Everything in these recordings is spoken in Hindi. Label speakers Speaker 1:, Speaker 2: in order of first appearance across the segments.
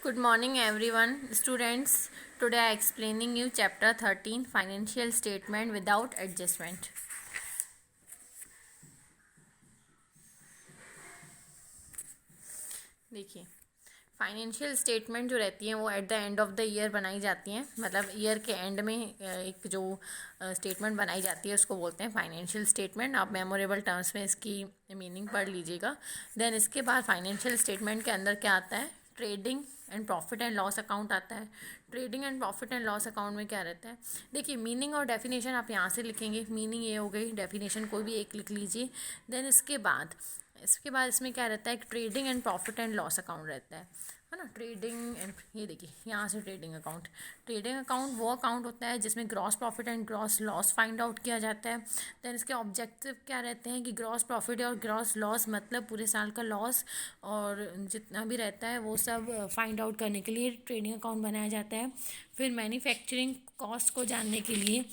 Speaker 1: Good morning everyone, students. Today I explaining you chapter 13 financial statement without adjustment. देखिए, फाइनेंशियल स्टेटमेंट जो रहती हैं वो at the end of the year बनाई जाती हैं, मतलब ईयर के एंड में एक जो स्टेटमेंट बनाई जाती है उसको बोलते हैं फाइनेंशियल स्टेटमेंट। आप मेमोरेबल टर्म्स में इसकी मीनिंग पढ़ लीजिएगा। देन इसके बाद फाइनेंशियल स्टेटमेंट के अंदर क्या आता है, trading and profit and loss account आता है। Trading and profit and loss account में क्या रहता है, देखिए मीनिंग और डेफिनेशन आप यहाँ से लिखेंगे। मीनिंग ये हो गई, डेफिनेशन कोई भी एक लिख लीजिए। देन इसके बाद इसमें क्या रहता है, एक trading and profit and loss account रहता है ना। ट्रेडिंग एंड ये देखिए यहाँ से ट्रेडिंग अकाउंट वो अकाउंट होता है जिसमें gross profit and gross loss find out किया जाता है। देन इसके ऑब्जेक्टिव क्या रहते हैं कि ग्रॉस प्रॉफिट और ग्रॉस लॉस मतलब पूरे साल का लॉस और जितना भी रहता है वो सब फाइंड आउट करने के लिए ट्रेडिंग अकाउंट बनाया जाता है। फिर मैन्युफैक्चरिंग कॉस्ट को जानने के लिए,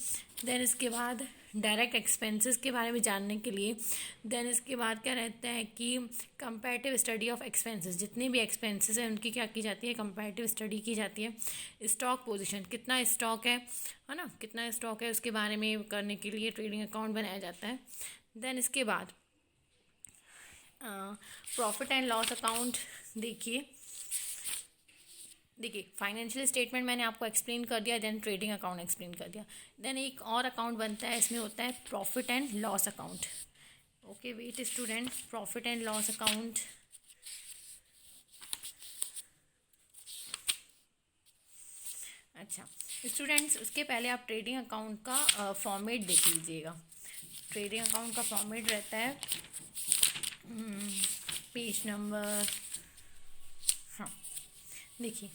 Speaker 1: देन इसके बाद डायरेक्ट एक्सपेंसेस के बारे में जानने के लिए, देन इसके बाद क्या रहता है कि कंपैरेटिव स्टडी ऑफ एक्सपेंसेस, जितने भी एक्सपेंसेस हैं उनकी क्या की जाती है, कंपैरेटिव स्टडी की जाती है। स्टॉक पोजीशन, कितना स्टॉक है ना, कितना स्टॉक है उसके बारे में करने के लिए ट्रेडिंग अकाउंट बनाया जाता है। देन इसके बाद प्रॉफिट एंड लॉस अकाउंट। देखिए फाइनेंशियल स्टेटमेंट मैंने आपको एक्सप्लेन कर दिया, देन ट्रेडिंग अकाउंट एक्सप्लेन कर दिया। देन एक और अकाउंट बनता है, इसमें होता है profit and loss account. Okay wait student, profit and loss account. अच्छा स्टूडेंट्स, उसके पहले आप ट्रेडिंग अकाउंट का फॉर्मेट देख लीजिएगा। ट्रेडिंग अकाउंट का फॉर्मेट रहता है पेज नंबर, हाँ देखिए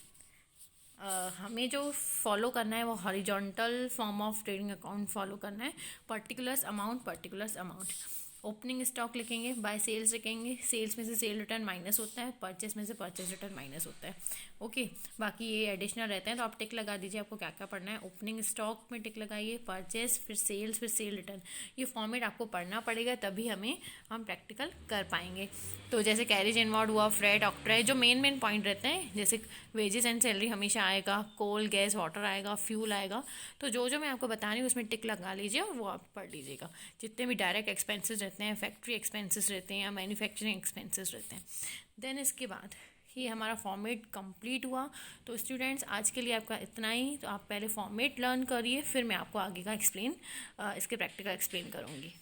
Speaker 1: हमें जो फॉलो करना है वो horizontal form of trading account follow करना है। पर्टिकुलर्स अमाउंट ओपनिंग स्टॉक लिखेंगे, बाय सेल्स लिखेंगे, सेल्स में से सेल रिटर्न माइनस होता है, परचेस में से परचेस रिटर्न माइनस होता है। ओके बाकी ये एडिशनल रहते हैं तो आप टिक लगा दीजिए, आपको क्या क्या पढ़ना है। ओपनिंग स्टॉक में टिक लगाइए, परचेस, फिर सेल्स, फिर सेल रिटर्न। ये फॉर्मेट आपको पढ़ना पड़ेगा तभी हम प्रैक्टिकल कर पाएंगे। तो जैसे कैरेज इनवर्ड हुआ, फ्रेट, ऑक्ट्राई, जो मेन पॉइंट रहते हैं, जैसे वेजेस एंड सैलरी हमेशा आएगा, कोल गैस वाटर आएगा, फ्यूल आएगा। तो जो मैं आपको बता रही हूँ उसमें टिक लगा लीजिए और वो आप पढ़ लीजिएगा। जितने भी डायरेक्ट एक्सपेंसेस रहते हैं, फैक्ट्री एक्सपेंसेस रहते हैं या मैन्युफैक्चरिंग एक्सपेंसेस रहते हैं। देन इसके बाद ये हमारा फॉर्मेट कंप्लीट हुआ। तो स्टूडेंट्स आज के लिए आपका इतना ही। तो आप पहले फॉर्मेट लर्न करिए, फिर मैं आपको आगे का इसके प्रैक्टिकल एक्सप्लेन करूँगी।